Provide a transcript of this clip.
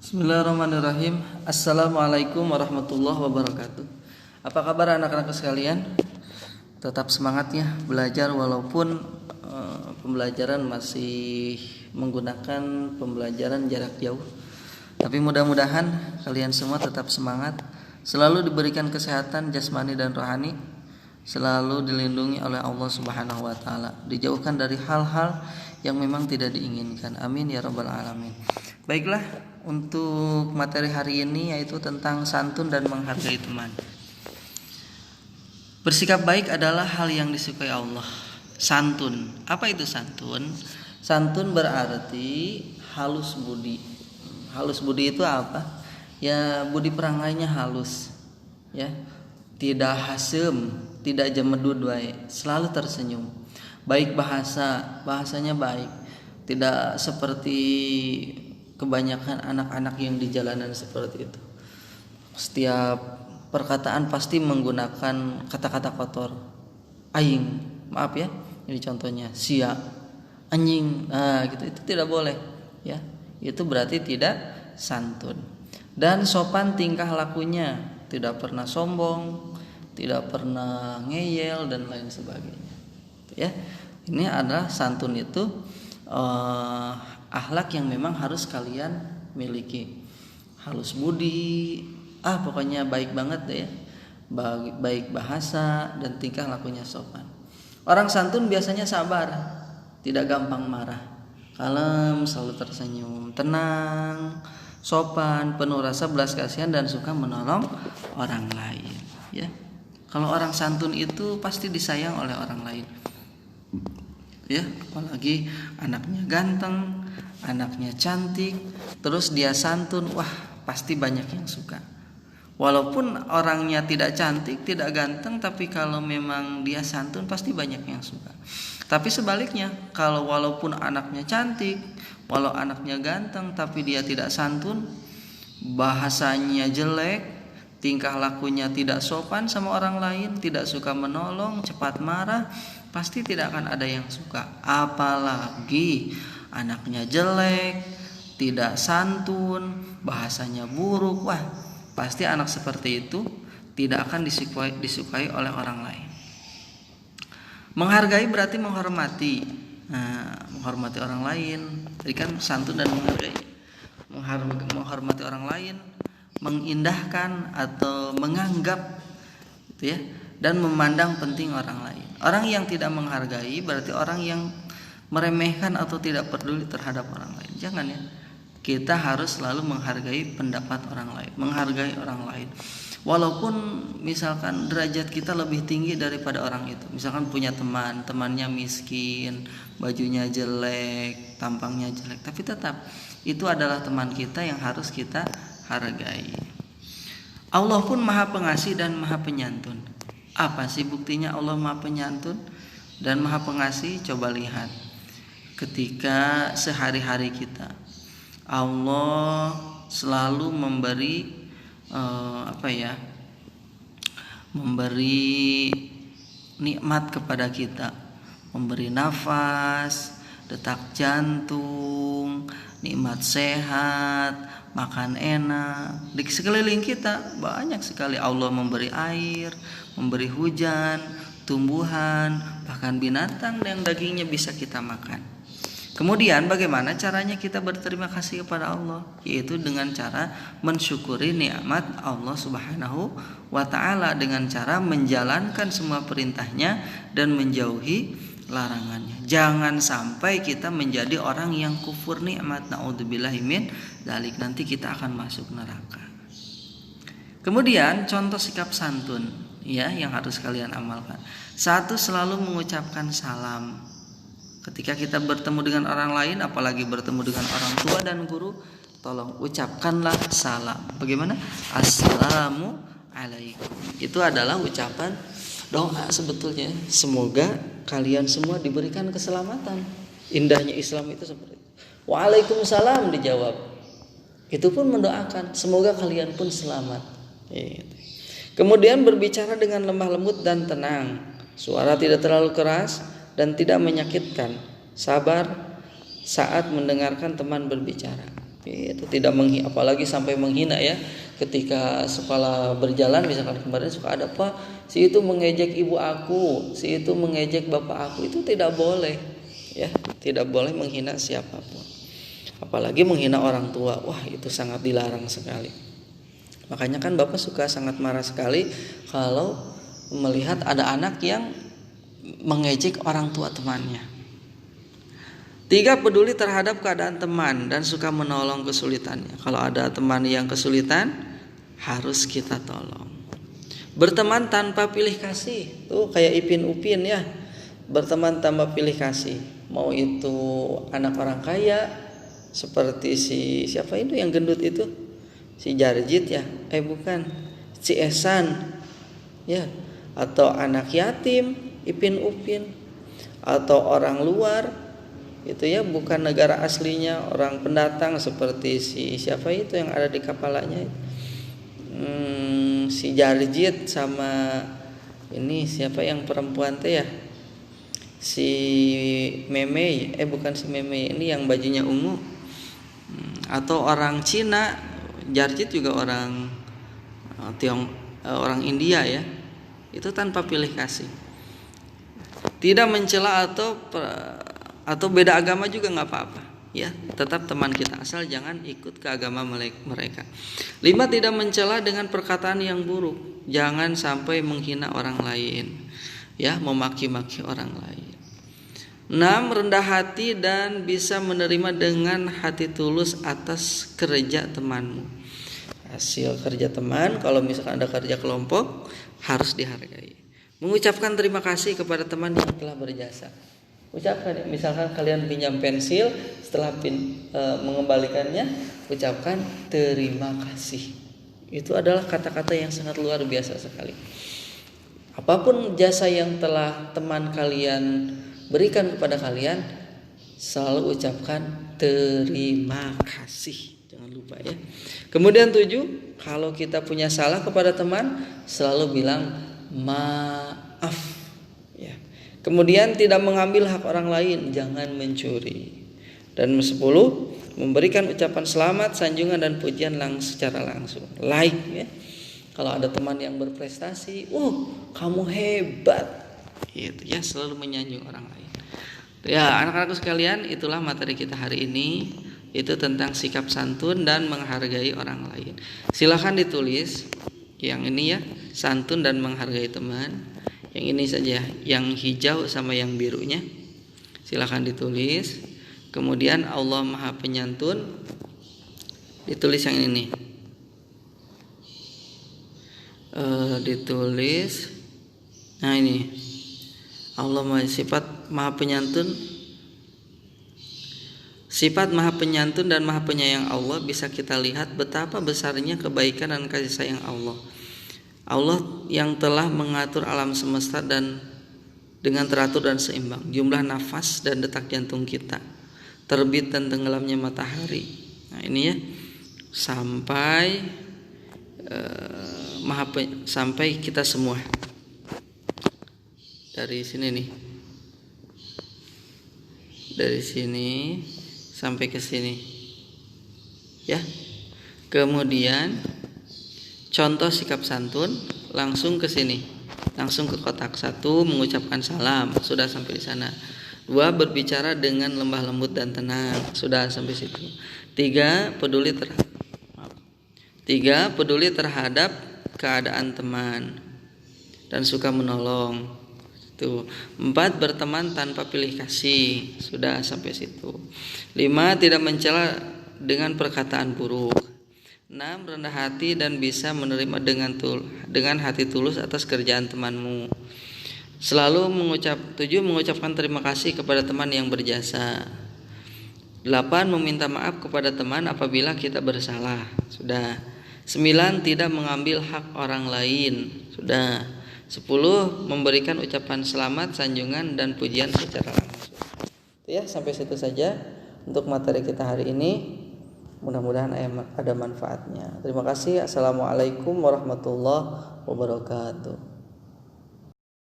Bismillahirrahmanirrahim. Assalamualaikum warahmatullahi wabarakatuh. Apa kabar anak-anak sekalian? Tetap semangat ya belajar walaupun pembelajaran masih menggunakan pembelajaran jarak jauh. Tapi mudah-mudahan kalian semua tetap semangat, selalu diberikan kesehatan jasmani dan rohani, selalu dilindungi oleh Allah Subhanahu wa taala, dijauhkan dari hal-hal yang memang tidak diinginkan. Amin ya rabbal alamin. Baiklah, untuk materi hari ini yaitu tentang santun dan menghargai teman. Bersikap baik adalah hal yang disukai Allah. Santun, apa itu santun? Santun berarti halus budi. Halus budi itu apa? Ya, budi perangainya halus. Ya. Tidak hasem, tidak jemedud wae, selalu tersenyum. Baik bahasanya baik. Tidak seperti kebanyakan anak-anak yang di jalanan seperti itu. Setiap perkataan pasti menggunakan kata-kata kotor. Aing, maaf ya, ini contohnya. Sia, anjing, gitu, itu tidak boleh, ya. Itu berarti tidak santun. Dan sopan tingkah lakunya, tidak pernah sombong, tidak pernah ngeyel dan lain sebagainya. Ya, ini adalah santun itu akhlak yang memang harus kalian miliki. Halus budi, pokoknya baik banget deh ya. Baik bahasa dan tingkah lakunya sopan. Orang santun biasanya sabar, tidak gampang marah, kalem, selalu tersenyum, tenang, sopan, penuh rasa belas kasihan dan suka menolong orang lain, ya. Kalau orang santun itu pasti disayang oleh orang lain. Ya, apalagi anaknya ganteng, anaknya cantik, terus dia santun, wah pasti banyak yang suka. Walaupun orangnya tidak cantik, tidak ganteng, tapi kalau memang dia santun pasti banyak yang suka. Tapi sebaliknya, kalau walaupun anaknya cantik, walau anaknya ganteng, tapi dia tidak santun, bahasanya jelek, tingkah lakunya tidak sopan sama orang lain, tidak suka menolong, cepat marah, pasti tidak akan ada yang suka. Apalagi anaknya jelek, tidak santun, bahasanya buruk, wah pasti anak seperti itu tidak akan disukai oleh orang lain. Menghargai berarti menghormati. Menghormati orang lain, tadi kan santun dan menghargai. Menghormati orang lain, mengindahkan atau menganggap, gitu ya, dan memandang penting orang lain. Orang yang tidak menghargai berarti orang yang meremehkan atau tidak peduli terhadap orang lain. Jangan ya. Kita harus selalu menghargai pendapat orang lain, menghargai orang lain. Walaupun misalkan derajat kita lebih tinggi daripada orang itu. Misalkan punya temannya miskin, bajunya jelek, tampangnya jelek, tapi tetap itu adalah teman kita yang harus kita hargai. Allah pun Maha Pengasih dan Maha Penyantun. Apa sih buktinya Allah Maha Penyantun dan Maha Pengasih? Coba lihat ketika sehari-hari kita, Allah selalu memberi memberi nikmat kepada kita, memberi nafas, detak jantung, nikmat sehat, makan enak. Di sekeliling kita banyak sekali Allah memberi air, memberi hujan, tumbuhan, bahkan binatang yang dagingnya bisa kita makan. Kemudian bagaimana caranya kita berterima kasih kepada Allah? Yaitu dengan cara mensyukuri nikmat Allah Subhanahu wa ta'ala, dengan cara menjalankan semua perintahnya dan menjauhi larangannya. Jangan sampai kita menjadi orang yang kufur nikmat. Naudzubillahi min dzalik, nanti kita akan masuk neraka. Kemudian contoh sikap santun ya yang harus kalian amalkan. Satu, selalu mengucapkan salam. Ketika kita bertemu dengan orang lain, apalagi bertemu dengan orang tua dan guru, tolong ucapkanlah salam. Bagaimana? Assalamualaikum. Itu adalah ucapan doa sebetulnya. Semoga kalian semua diberikan keselamatan. Indahnya Islam itu seperti itu. Waalaikumsalam dijawab. Itu pun mendoakan semoga kalian pun selamat. Kemudian berbicara dengan lemah lembut dan tenang. Suara tidak terlalu keras dan tidak menyakitkan. Sabar saat mendengarkan teman berbicara. Itu tidak apalagi sampai menghina ya. Ketika sekolah berjalan, misalkan kemarin suka ada, Pak, si itu mengejek ibu aku, si itu mengejek bapak aku, itu tidak boleh ya, tidak boleh menghina siapapun, apalagi menghina orang tua. Wah, itu sangat dilarang sekali. Makanya kan bapak suka sangat marah sekali kalau melihat ada anak yang mengejek orang tua temannya. 3, peduli terhadap keadaan teman dan suka menolong kesulitannya. Kalau ada teman yang kesulitan, harus kita tolong. Berteman tanpa pilih kasih. Tuh kayak Ipin Upin ya. Berteman tanpa pilih kasih. Mau itu anak orang kaya, seperti siapa itu yang gendut itu? Si Jarjit ya? Bukan. Si Esan. Ya. Atau anak yatim, Ipin Upin. Atau orang luar, itu ya, bukan negara aslinya, orang pendatang seperti siapa itu yang ada di kepalanya, si Jarjit sama ini siapa yang perempuan teh ya, si Meme, bukan si Meme, ini yang bajunya ungu, atau orang Cina. Jarjit juga orang orang India ya, itu tanpa pilih kasih. Tidak mencela atau beda agama juga nggak apa-apa ya, tetap teman kita, asal jangan ikut ke agama mereka. 5, tidak mencela dengan perkataan yang buruk, jangan sampai menghina orang lain ya, memaki-maki orang lain. 6, rendah hati dan bisa menerima dengan hati tulus atas kerja temanmu. Hasil kerja teman, kalau misalkan ada kerja kelompok, harus dihargai. Mengucapkan terima kasih kepada teman yang telah berjasa. Ucapkan, misalkan kalian pinjam pensil, setelah mengembalikannya, ucapkan terima kasih. Itu adalah kata-kata yang sangat luar biasa sekali. Apapun jasa yang telah teman kalian berikan kepada kalian, selalu ucapkan terima kasih. Jangan lupa ya. Kemudian 7, kalau kita punya salah kepada teman, selalu bilang maaf. Kemudian tidak mengambil hak orang lain, jangan mencuri. Dan 10, memberikan ucapan selamat, sanjungan dan pujian secara langsung. Like ya. Kalau ada teman yang berprestasi, kamu hebat. Gitu ya, selalu menyanjung orang lain. Ya, anak-anakku sekalian, itulah materi kita hari ini. Itu tentang sikap santun dan menghargai orang lain. Silakan ditulis yang ini ya, santun dan menghargai teman. Yang ini saja, yang hijau sama yang birunya. Silakan ditulis. Kemudian Allah Maha Penyantun, ditulis yang ini. Ditulis. Nah ini. Allah sifat Maha Penyantun. Sifat Maha Penyantun dan Maha Penyayang Allah bisa kita lihat betapa besarnya kebaikan dan kasih sayang Allah. Allah yang telah mengatur alam semesta dan dengan teratur dan seimbang, jumlah nafas dan detak jantung kita, terbit dan tenggelamnya matahari. Nah ini ya, sampai sampai kita semua dari sini nih, dari sini sampai ke sini, ya. Kemudian contoh sikap santun, langsung ke sini, langsung ke kotak 1, mengucapkan salam, sudah sampai di sana. 2, berbicara dengan lemah lembut dan tenang, sudah sampai situ. 3, peduli terhadap keadaan teman dan suka menolong. Tuh. 4, berteman tanpa pilih kasih, sudah sampai situ. 5, tidak mencela dengan perkataan buruk. 6, rendah hati dan bisa menerima dengan hati tulus atas kerjaan temanmu. 7, mengucapkan terima kasih kepada teman yang berjasa. 8, meminta maaf kepada teman apabila kita bersalah. Sudah. 9, tidak mengambil hak orang lain. Sudah. 10, memberikan ucapan selamat, sanjungan dan pujian secara langsung. Ya, sampai situ saja untuk materi kita hari ini. Mudah-mudahan ada manfaatnya. Terima kasih. Assalamualaikum warahmatullahi wabarakatuh.